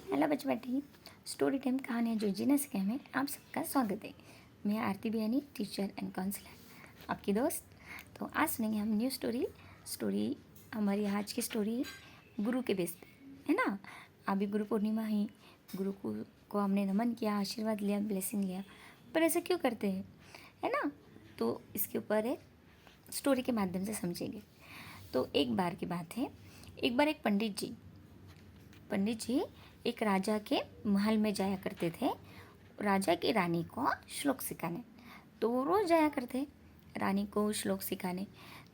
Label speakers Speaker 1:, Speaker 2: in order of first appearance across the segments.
Speaker 1: Hello बचपटी। Story time कहानियाँ जो जीना सीखे में आप सबका स्वागत है। मैं आरती बियानी, टीचर एंड काउंसलर, आपकी दोस्त। तो आज सुनेंगे हम न्यू स्टोरी। हमारी आज की स्टोरी गुरु के बेस पे है ना। अभी गुरु पूर्णिमा ही, को हमने नमन किया, आशीर्वाद लिया, ब्लेसिंग लिया। पर ऐसा क्यों करते हैं, है ना। तो इसके ऊपर एक स्टोरी के माध्यम से समझेंगे। तो एक बार की बात है, एक बार एक पंडित जी एक राजा के महल में जाया करते थे, राजा की रानी को श्लोक सिखाने। तो वो रोज़ जाया करते रानी को श्लोक सिखाने।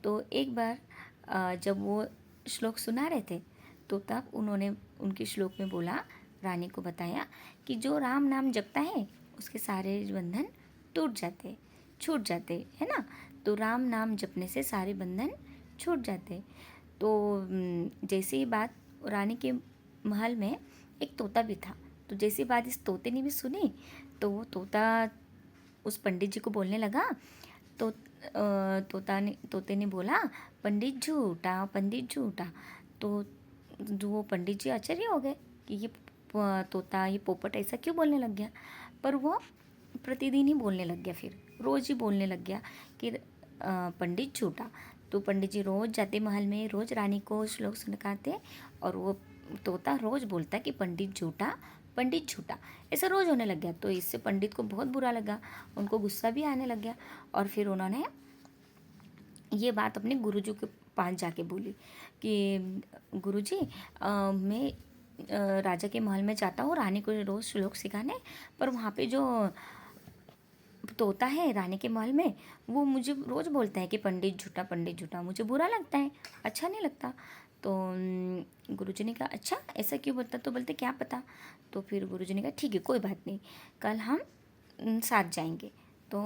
Speaker 1: तो एक बार जब वो श्लोक सुना रहे थे, तो तब उन्होंने उनके श्लोक में बोला, रानी को बताया कि जो राम नाम जपता है उसके सारे बंधन टूट जाते, छूट जाते, है ना। तो राम नाम जपने से सारे बंधन छूट जाते। तो जैसे ही बात, रानी के महल में एक तोता भी था। तो जैसी बात इस तोते ने भी सुनी, तो वो तोता उस पंडित जी को बोलने लगा। तो तोते ने बोला, पंडित झूठा। तो जो वो पंडित जी आश्चर्य हो गए कि ये तोता, ये पोपट ऐसा क्यों बोलने लग गया। पर वो प्रतिदिन ही बोलने लग गया, फिर रोज़ ही बोलने लग गया कि पंडित झूठा। तो पंडित जी रोज़ जाते महल में, रोज़ रानी को श्लोक सुनाते, और वो तोता रोज़ बोलता कि पंडित झूठा। ऐसा रोज़ होने लग गया। तो इससे पंडित को बहुत बुरा लगा, उनको गुस्सा भी आने लग गया। और फिर उन्होंने ये बात अपने गुरुजी के पास जाके बोली कि गुरुजी, मैं राजा के महल में जाता हूँ रानी को रोज़ श्लोक सिखाने, पर वहाँ पे जो तोता है रानी के महल में, वो मुझे रोज़ बोलता है कि पंडित झूठा। मुझे बुरा लगता है, अच्छा नहीं लगता। तो गुरुजी ने कहा, अच्छा ऐसा क्यों बोलता। तो बोलते क्या पता। तो फिर गुरुजी ने कहा, ठीक है कोई बात नहीं, कल हम साथ जाएंगे। तो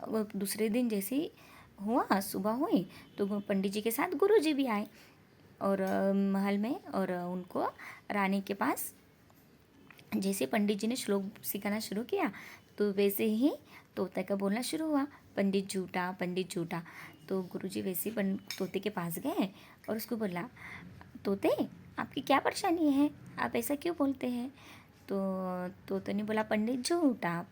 Speaker 1: वो दूसरे दिन जैसे ही हुआ, सुबह हुई, तो पंडित जी के साथ गुरुजी भी आए और महल में, और उनको रानी के पास जैसे पंडित जी ने श्लोक सिखाना शुरू किया, तो वैसे ही तोता का बोलना शुरू हुआ, पंडित झूठा। तो गुरुजी वैसे ही तोते के पास गए और उसको बोला, तोते आपकी क्या परेशानी है, आप ऐसा क्यों बोलते हैं। तो तोते ने बोला, पंडित झूठा।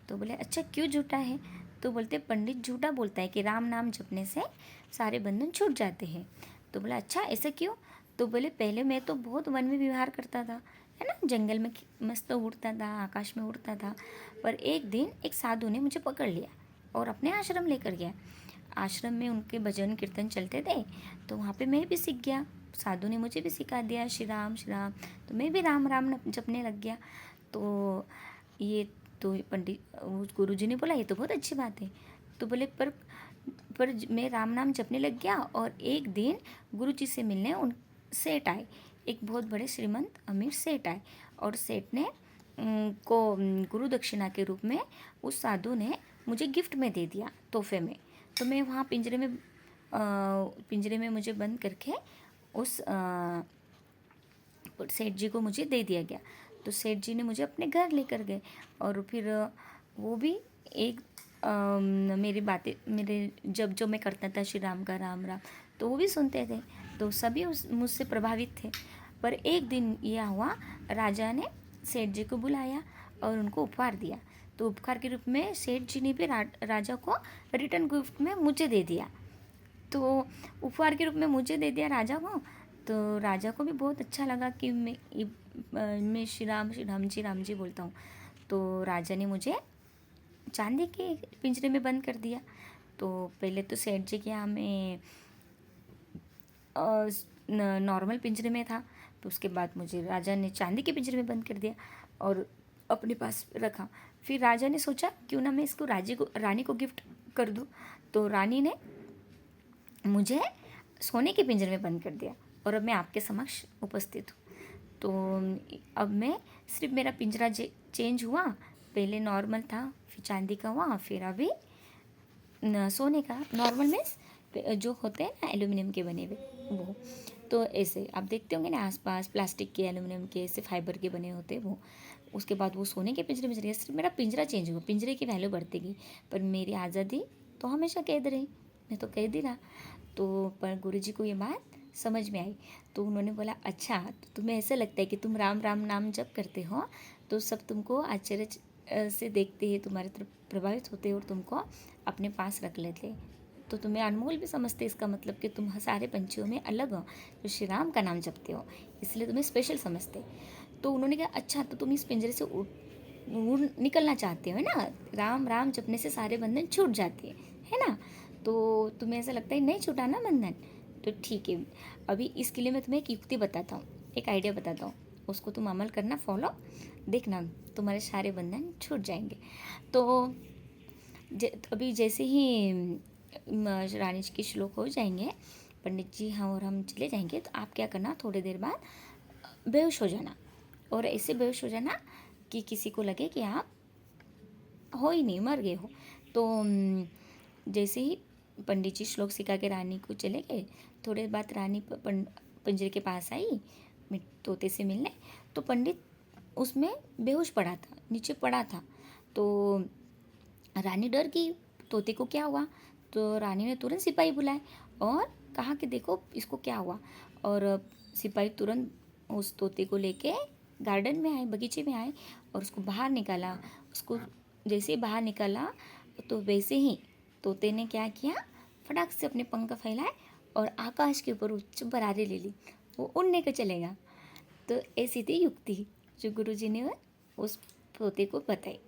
Speaker 1: तो बोले, अच्छा क्यों झूठा है। तो बोलते, पंडित झूठा बोलता है कि राम नाम जपने से सारे बंधन छूट जाते हैं। तो बोला, अच्छा ऐसा क्यों। तो बोले, पहले मैं तो बहुत वन में विहार करता था, है ना, जंगल में मस्त उड़ता था, आकाश में उड़ता था। पर एक दिन एक साधु ने मुझे पकड़ लिया और अपने आश्रम लेकर गया। आश्रम में उनके भजन कीर्तन चलते थे, तो वहाँ पे मैं भी सीख गया। साधु ने मुझे भी सिखा दिया श्री राम श्री राम। तो मैं भी राम राम जपने लग गया। तो ये तो पंडित उस गुरु जी ने बोला, ये तो बहुत अच्छी बात है। तो बोले, पर मैं राम नाम जपने लग गया, और एक दिन गुरु जी से मिलने उन सेठ आए, एक बहुत बड़े श्रीमंत अमीर सेठ आए, और सेठ ने गुरु दक्षिणा के रूप में उस साधु ने मुझे गिफ्ट में दे दिया, तोहफे में। तो मैं वहाँ पिंजरे में मुझे बंद करके उस सेठ जी को मुझे दे दिया गया। तो सेठ जी ने मुझे अपने घर लेकर गए, और फिर वो भी एक मेरी बातें, मेरे जब जो मैं करता था श्री राम का राम राम, तो वो भी सुनते थे। तो सभी मुझसे प्रभावित थे। पर एक दिन यह हुआ, राजा ने सेठ जी को बुलाया और उनको उपहार दिया। तो उपहार के रूप में सेठ जी ने भी राजा को रिटर्न गिफ्ट में मुझे दे दिया। तो उपहार के रूप में मुझे दे दिया राजा को। तो राजा को भी बहुत अच्छा लगा कि मैं श्री राम जी बोलता हूँ। तो राजा ने मुझे चांदी के पिंजरे में बंद कर दिया। तो पहले तो सेठ जी के यहाँ में नॉर्मल पिंजरे में था, तो उसके बाद मुझे राजा ने चांदी के पिंजरे में बंद कर दिया और अपने पास रखा। फिर राजा ने सोचा, क्यों ना मैं इसको रानी को गिफ्ट कर दूँ। तो रानी ने मुझे सोने के पिंजरे में बंद कर दिया, और अब मैं आपके समक्ष उपस्थित हूँ। तो अब मैं सिर्फ मेरा पिंजरा चेंज हुआ, पहले नॉर्मल था, फिर चांदी का हुआ, फिर अभी सोने का। नॉर्मल में जो होते हैं ना एल्यूमिनियम के बने हुए, वो। तो ऐसे आप देखते होंगे ना आसपास, प्लास्टिक के, एल्यूमिनियम के, ऐसे फाइबर के बने होते हैं वो। उसके बाद वो सोने के पिंजरे में चले गए। सिर्फ मेरा पिंजरा चेंज हुआ, पिंजरे की वैल्यू बढ़ती गई, पर मेरी आज़ादी तो हमेशा कैद रही, मैं तो कैद ही रहा। तो पर गुरुजी को ये बात समझ में आई। तो उन्होंने बोला अच्छा, तो तुम्हें ऐसा लगता है कि तुम राम राम नाम जप करते हो तो सब तुमको आश्चर्य से देखते हैं, तुम्हारे तरफ प्रभावित होते हैं और तुमको अपने पास रख लेते हैं, तो तुम्हें अनमोल भी समझते। इसका मतलब कि तुम सारे पंछियों में अलग हो, जो श्री राम का नाम जपते हो, इसलिए तुम्हें स्पेशल समझते। तो उन्होंने कहा अच्छा, तो तुम इस पिंजरे से उड़ निकलना चाहते हो, है ना? राम राम जपने से सारे बंधन छूट जाते हैं, है ना? तो तुम्हें ऐसा लगता है नहीं छूटा ना बंधन, तो ठीक है, अभी इसके लिए मैं तुम्हें एक युक्ति बताता हूँ, एक आइडिया बताता हूँ, उसको तुम अमल करना, फॉलो, देखना तुम्हारे सारे बंधन छूट जाएंगे। तो अभी जैसे ही रानी जी के श्लोक हो जाएंगे, पंडित जी हाँ और हम चले जाएंगे, तो आप क्या करना, थोड़ी देर बाद बेहोश हो जाना, और ऐसे बेहोश हो जाना कि किसी को लगे कि आप हो ही नहीं, मर गए हो। तो जैसे ही पंडित जी श्लोक सिखा के रानी को चले गए, थोड़े बाद रानी पिंजरे के पास आई तोते से मिलने, तो पंडित उसमें बेहोश पड़ा था, नीचे पड़ा था। तो रानी डर गई, तोते को क्या हुआ? तो रानी ने तुरंत सिपाही बुलाए और कहा कि देखो इसको क्या हुआ। और सिपाही तुरंत उस तोते को लेके गार्डन में आए, बगीचे में आए, और उसको बाहर निकाला। उसको जैसे ही बाहर निकाला, तो वैसे ही तोते ने क्या किया, फटाक से अपने पंख फैलाए और आकाश के ऊपर उच्च बरारी ले ली, वो उड़ने को चलेगा। तो ऐसी थी युक्ति जो गुरु जी ने उस तोते को बताई।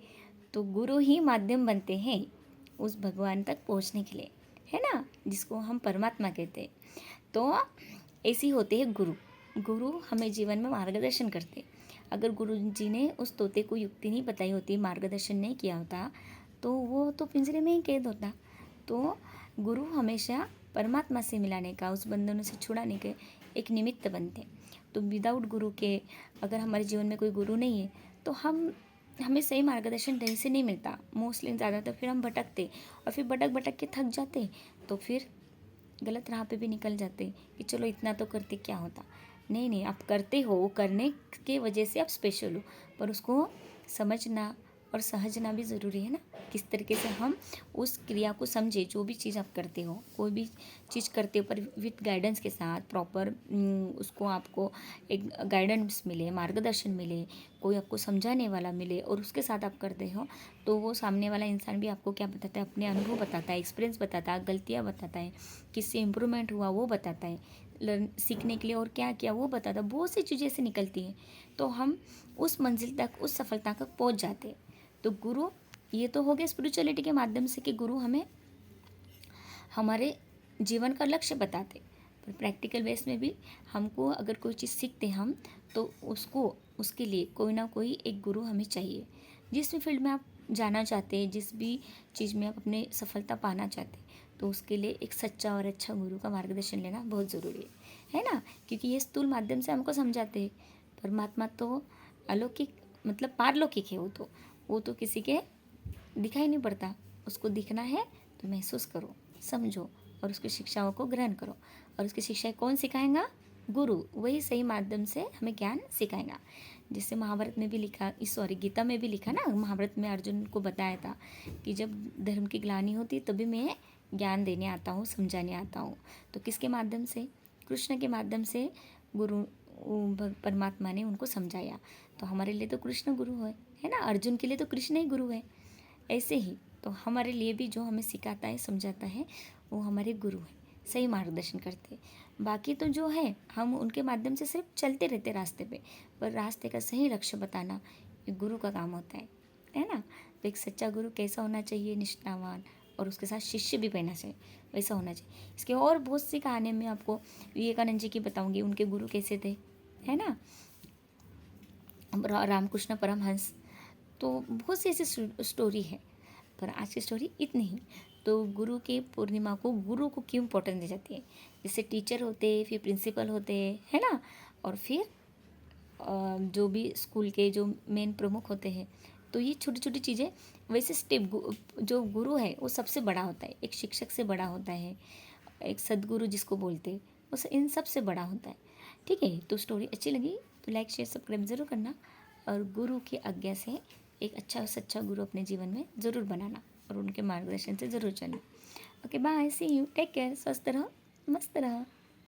Speaker 1: तो गुरु ही माध्यम बनते हैं उस भगवान तक पहुंचने के लिए, है ना, जिसको हम परमात्मा कहते हैं। तो ऐसे होते हैं गुरु। गुरु हमें जीवन में मार्गदर्शन करते हैं। अगर गुरु जी ने उस तोते को युक्ति नहीं बताई होती, मार्गदर्शन नहीं किया होता, तो वो तो पिंजरे में ही कैद होता। तो गुरु हमेशा परमात्मा से मिलाने का, उस बंधनों से छुड़ाने के एक निमित्त बनते हैं। तो विदाउट गुरु के, अगर हमारे जीवन में कोई गुरु नहीं है, तो हमें सही मार्गदर्शन ढंग से नहीं मिलता, मोस्टली ज़्यादातर फिर हम भटकते, और फिर भटक भटक के थक जाते, तो फिर गलत राह पे भी निकल जाते कि चलो इतना तो करते क्या होता। नहीं नहीं, आप करते हो, वो करने के वजह से आप स्पेशल हो, पर उसको समझना और समझना भी ज़रूरी है ना, किस तरीके से हम उस क्रिया को समझे। जो भी चीज़ आप करते हो, कोई भी चीज़ करते हो, पर विथ गाइडेंस के साथ प्रॉपर, उसको आपको एक गाइडेंस मिले, मार्गदर्शन मिले, कोई आपको समझाने वाला मिले, और उसके साथ आप करते हो, तो वो सामने वाला इंसान भी आपको क्या बताता है, अपने अनुभव बताता है, एक्सपीरियंस बताता है, गलतियाँ बताता है, किससे इम्प्रूवमेंट हुआ वो बताता है, लर्न सीखने के लिए और क्या किया वो बताता है। बहुत सी चीज़ें ऐसे निकलती हैं, तो हम उस मंजिल तक, उस सफलता तक पहुंच जाते हैं। तो गुरु, ये तो हो गया स्पिरिचुअलिटी के माध्यम से कि गुरु हमें हमारे जीवन का लक्ष्य बताते, पर प्रैक्टिकल बेस में भी हमको अगर कोई चीज़ सीखते हम, तो उसके लिए कोई ना कोई एक गुरु हमें चाहिए। जिस भी फील्ड में आप जाना चाहते हैं, जिस भी चीज़ में आप अपने सफलता पाना चाहते हैं, तो उसके लिए एक सच्चा और अच्छा गुरु का मार्गदर्शन लेना बहुत ज़रूरी है ना? क्योंकि ये स्थूल माध्यम से हमको समझाते हैं, परमात्मा तो अलौकिक, मतलब पारलौकिक है। वो तो किसी के दिखाई नहीं पड़ता, उसको दिखना है तो महसूस करो, समझो, और उसकी शिक्षाओं को ग्रहण करो। और उसकी शिक्षाएं कौन सिखाएगा? गुरु, वही सही माध्यम से हमें ज्ञान सिखाएगा। जिससे महाभारत में भी लिखा, सॉरी गीता में भी लिखा ना, महाभारत में अर्जुन को बताया था कि जब धर्म की ग्लानि होती तभी मैं ज्ञान देने आता हूँ, समझाने आता हूँ। तो किसके माध्यम से? कृष्ण के माध्यम से गुरु परमात्मा ने उनको समझाया। तो हमारे लिए तो कृष्ण गुरु है ना, अर्जुन के लिए तो कृष्ण ही गुरु है। ऐसे ही तो हमारे लिए भी जो हमें सिखाता है, समझाता है, वो हमारे गुरु हैं, सही मार्गदर्शन करते हैं। बाकी तो जो है हम उनके माध्यम से सिर्फ चलते रहते रास्ते पे, पर रास्ते का सही लक्ष्य बताना ये गुरु का काम होता है ना? तो एक सच्चा गुरु कैसा होना चाहिए? निष्ठावान, और उसके साथ शिष्य भी बनना चाहिए, वैसा होना चाहिए। इसके और बहुत सी कहानियाँ मैं आपको विवेकानंद जी की बताऊँगी, उनके गुरु कैसे थे, है ना? रामकृष्ण परमहंस, तो बहुत सी ऐसी स्टोरी है, पर आज की स्टोरी इतनी ही। तो गुरु के पूर्णिमा को, गुरु को क्यों इम्पोर्टेंस दी जाती है? जैसे टीचर होते, फिर प्रिंसिपल होते, है ना, और फिर जो भी स्कूल के जो मेन प्रमुख होते हैं, तो ये छोटी छोटी चीज़ें। वैसे स्टेप जो गुरु है वो सबसे बड़ा होता है, एक शिक्षक से बड़ा होता है, एक सदगुरु जिसको बोलते हैं, वो इन सब से बड़ा होता है। ठीक है, तो स्टोरी अच्छी लगी तो लाइक शेयर सब्सक्राइब ज़रूर करना, और गुरु की आज्ञा से एक अच्छा और सच्चा गुरु अपने जीवन में ज़रूर बनाना, और उनके मार्गदर्शन से ज़रूर चलना। Okay bye, see you, take care, स्वस्थ रहो, मस्त रहो।